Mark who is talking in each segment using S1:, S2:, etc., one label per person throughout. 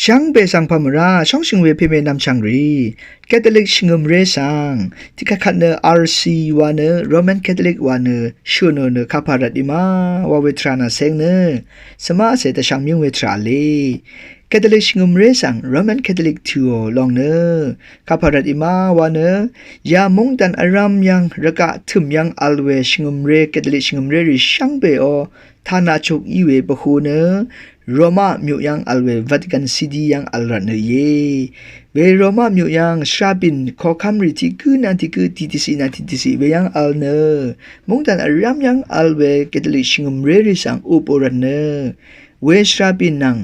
S1: ช่างเบสังพามราช่องชิงเวเพเมนำช่างรีแคทอลิกชิงมเรสังที่ขัดเนอ RC วานเนอ Roman Catholic วานเนอชูโนเนอคาพารัดอิมาวาเวทรานาเซงเนอสมาเสตช่างมิงเวทราเลแคทอลิกชิงมเรสัง Roman Catholic ทัวลองเนอคาพารัดอิมาวานเนอยามงดันอารามยังระกะถึมยังอัลเวชิงมเรแคทอลิกชิงมเรริช่างเบอทานาจุกอีเวบคูเนอโรมามิวยังอัลเววัติกันซิดียังอัลรันเนเยเวโรมามิวยังชาบินขอคำริที่คือนันที่คือทีซีนันทีซีเวยังอัลเนมงดันอารามยังอัลเวเกตลิชิงมเรริสังอุปรันเนเวชาบินนัง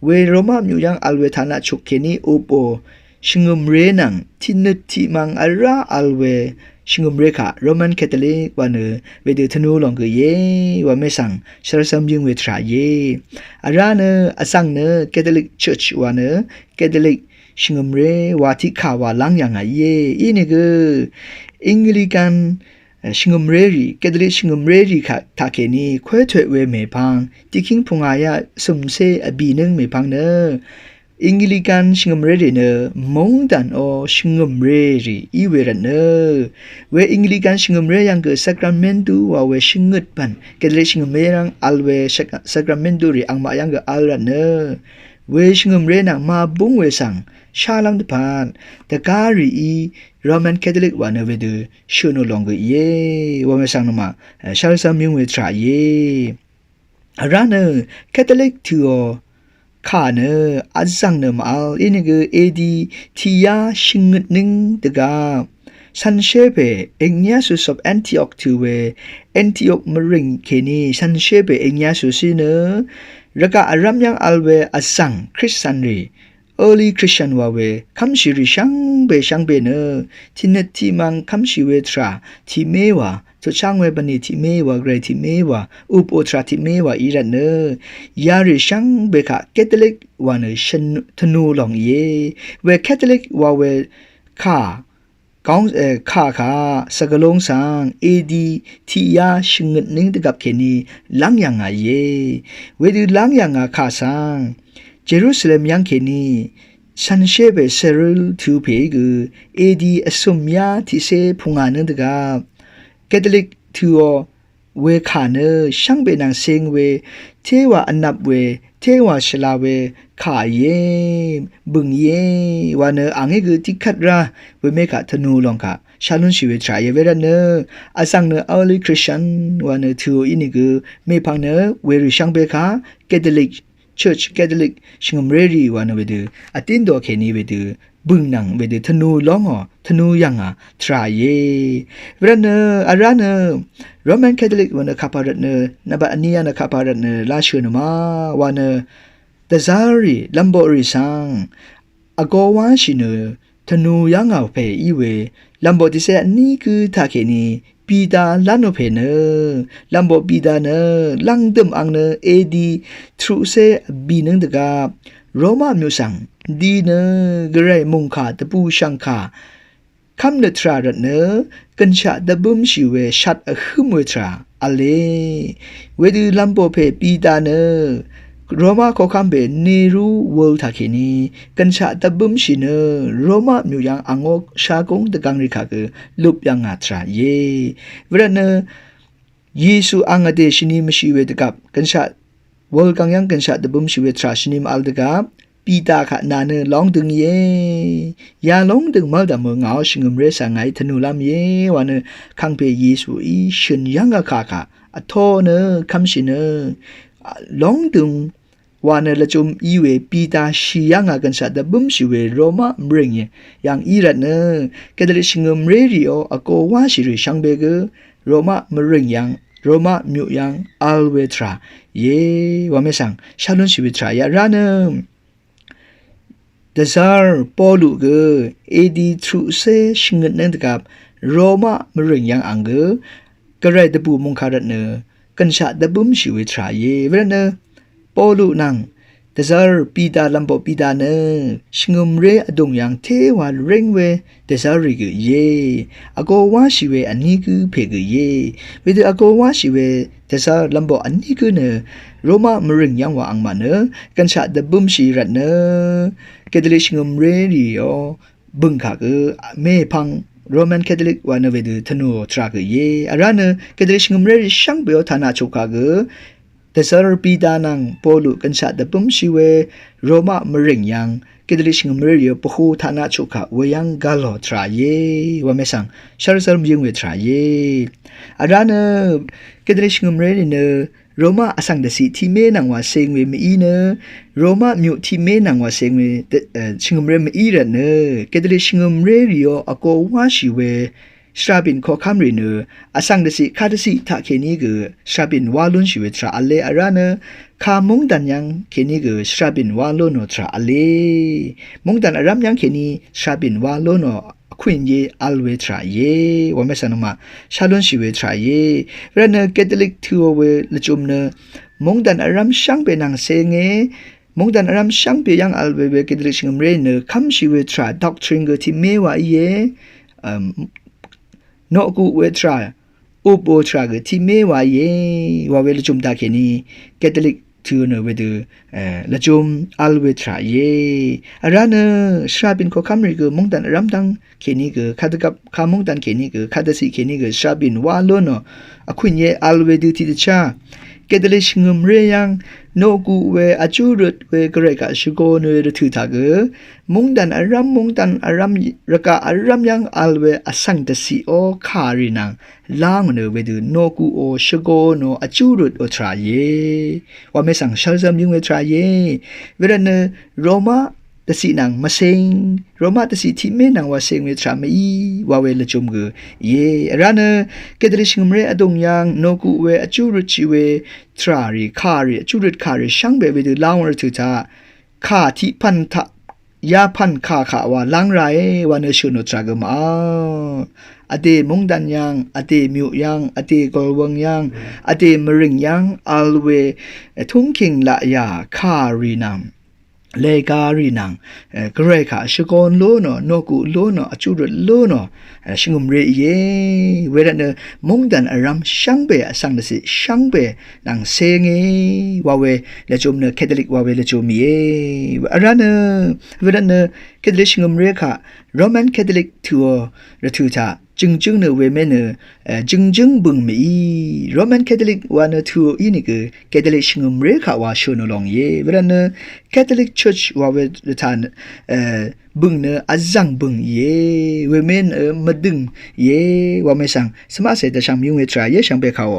S1: เวโรมามิวยังอัลเวทานาชุกเคนีอุปชิงมเรนังที่นึกที่มังอาราอัลเวชิงมเรค่ะโรมันแคทอลิกวันเนเวเดธนูลองเกเยว่าไม่สั่งชาซัมยิงเวทราเยอาราเนอสังเนแคทอลิกเชิร์ชวันเนแคทอลิกชิงมเรวาทิขาวาลังยังไงเยอีนี่ก็อังกฤษชิงมเรรีแคทอลิกชิงมเรรีค่ะทาเคนีคว้าถวยเวเมพังที่คิงพงอายะสมเสอบีนึงเมพังเนอังกฤษชิงมเรรีเนมงดันโอชิงมเรรีอีเวรันเนเวอังกฤษชิงมเรยังก็สักราเมนตูว่าเวชิงดปันแคทอลิกชิงมเรยังอัลเวสักราเมนตูรีอังมายังก็อัลรันเนเวชิงมเรนังมาบุงเวสังชาลังดพานแต่การีอีโรมันแคทอลิกวันเนเวดูชูโนลองกเยว่าไม่สังนมาชาลซัมมิงเวทราเยร้านเนแคทอลิกทัวข้าเนอาจังเนมาลอินก็เอดีที่ยาชิงนึงตะกาสันเชเปเอ็งยาสุสอบแอนติออกทูเวแอนติออกมริงเคนีสันเชเปเอ็งยาสุสีเนรักอารามยังอัลเวอาจังคริสตันรีearly Christian ว่าเวคำชิริช่างเบเนที่เนที่มังคำชิเวทราที่เมวาทุช่างเวบันนี่ที่เมวาเกรที่เมวาอุปโอทราที่เมวาอีรันเนยาริช่างเบค่ะแคทอลิกวันฉันธนูลองเยเวแคทอลิกว่าเวข้าก้องข้าสกลงสังเอดีที่ยาชิงนึงตะกับเคนีลังยังไงเยเวดูลังยังไงข้าสังเยรูซาเล็มยังเคนีสันเชเบเซรุลทูเพกูเอดีอสมยาที่เซพุงานึงตะกับแคทอลิกทัวเวขาเนช่างเบนังเซงเวเทวาอันนับเวเทวาชลาเวขาเยบึงเยวาเนอังเอกูที่ขัดราเวเมกะธนูลองกะชาลุนชีเวทรายเวรันเนอาสังเนอลิคริสเตียนวาเนทัวอินิกูเมพังเนเวริช่างเบคาแคทอลิกChurch Catholic ชิงมเรรีวานเวดูอตินโดเคนีเวดูบึงนังเวดูธนูล้องอธนูยังอ่ะทรายเยเวรเนอารานโรมันแคทอลิกวันคาพารัตเนนบะอันนี้นะคาพารัตเนลาชูนมาวานเตซารีลัมโบริซังอโกวานชินธนูยังอ่ะเพอีเวลัมโบติเซนี่คือทาเคนีปีดาลันโนเพเนลัมโบปีดาเนลังดมอังเนเอดีทรูเซบีนึงตะกาโรมามิวสังดีเนกระไรมุงคาตะปูชังคาคำเนทรารัตเนกันชะตะบุมชิเวชัดอะฮึมเวทราอเลเวดูลัมโบเพปีดาเนโรมาขอคำเบเนรูเวลทาเคนีกันชะตะบุมชิเนโรมามิวยังอังอกชากงตะกังริคากลุบยังอัตราเยเวรเนเยซูอังอเดชินีมชิเวตกับกันชะเวลกังยังกันชะตะบุมชิเวทราชินีมอัลตะกับปีตาขะนาเนลองดึงเยยาลองดึงมัลดามงเอาชิงมเรสังไงธนูลามเยวาเนคังเปเยซูอีชินยังกะค่ะอะโทเนคัมชิเนลองดึงวานละจุมอีเวปีตาชียังกันชาดบุมชิเวโรมามริงยังอีรัตเนกะดลิชิงมเรริโออโกวาชิริชังเบเกโรมามริงยังโรมามิวยังอัลเวทราเยวาเมสังชาลุนชิวิทรายาราเนเดซาร์ปอลูเกเอดีทรูเซชิงนันตกับโรมามริงยังอังเกกะไรดบุมงคารัตเนกันชาดบุมชิวิทรายเวรเนปอลูนัง แต่ซาร์ปีดาลัมโบปีดาเนชิงุมเรอดงยังเทวาเร่งเวแต่ซาริกเยอโกวาชิเวอันนี้คือเพกเยเวเดอโกวาชิเวแต่ซาลัมโบอันนี้คือเนโรมามริงยังว่าอังมาเนกันชาดบุมชีรัตเนเกเดลิชิงุมเรดิโอบึงขากเมพังRoman Catholic วานเวดธนูทรากเยอารานะเกเดชิงมเรช่างเบลธนาชุกากแต่สารปีดานังปอลุกันชาดปุ่มชิเวโรมามริงยังเกเดชิงมเรยปหูธนาชุกาเวยังกาลทราเยว่าไม่สั่งชาร์ซาร์มยิงเวทราเยอารานะเกเดชิงมเรเนโรมาอสังเดสิที่เมนังว่าเซงเวมีเนโรมามิวที่เมนังว่าเซงเวชิงมเรมีระเนเกเดลิชิงมเรริโออโกวาชิเวสราบินขอคำรีเนอสังเดสิคาดสิทักเคนีกสราบินวาลุนชิเวทราอเลอาราเนคามงดันยังเคนีกสราบินวาลุนทราอเลมงดันอารามยังเคนีสราบินวาลุนควินเยอัลเวทราเยว่าไม่สนุมาชาลุนชิเวทราเยเรนเกตลิกทัวเวลจุมเนมงดันอารามช่างเป็นนางเซงมงดันอารามช่างเป็นยังอัลเวเกตลิกชิงเรเนคำชิเวทราด็อกทริงเกที่เมวาเยโนกูเวทราอุปโอทราเกที่เมวาเยว่าเวลจุมตาเคนีเกตลิกทูเนเวดละจุมอัลเวทราเยอาราเนชาบินขอคำรีกมงดันอารามตังเคนีกคาดกับคามงดันเคนีกคาดสิเคนีกชาบินวาโลโนอคุนเยอัลเวดูติดชาเกเดลิชงมเรียงโนกูเวอจูรุดเวกเรกาชิโกเนรทุทากมงดันอารามมงดันอารามรกาอารามยังอัลเวอสังตสิโอคารินังลางเนเวดูโนกูโอชิโกโนอจูรุดโอทราเยว่าไม่สั่งชัลซัมยังเวทราเยเวรเนโรมาตสินังมาเซงโรมาตสิที่เมนังว่าเซงเวทรามีว่าเวลจุมเกเยราเนเกเดลิชงมเรอดงยังโนกูเวอจูรุชิเวทรารีคารีจูรุดคารีช่างเบเวดูลาวรทุตาคาที่พันทะยาพันคาว่าลังไรว่าเนชุนทรากมาอเดมงดันยังอเดมิวยังอเดกอลวังยังอเดมริงยังอัลเวทุ่งคิงละยาคารีนังเลกาลีนังกเรคาชกอนโลโนโนกุโลโนอจูรโลโนชิงุมเรเยเวรเนมงดันอารามช่างเบอสังเดสิช่างเบนังเซงวาเวเลจุมเนแคทอลิกวาเวเลจุมเยอาราเนเวรเนแคทอลิกชิงุมเรคาโรมันแคทอลิกทัวระทุตาจึงเนเวเมเนจึงบึงมีโรมันแคทอลิกวานทัวอินิกแคทอลิกชิงุมเรคาวาชโนลองเยเวรเนแคทอลิกเชิร์ชวาเวลทานบึงเนอจังบึงเยเวเมนมาดึงเยว่าไม่สั่งสมาเสตช่างมิวเวทรายช่างเบขาว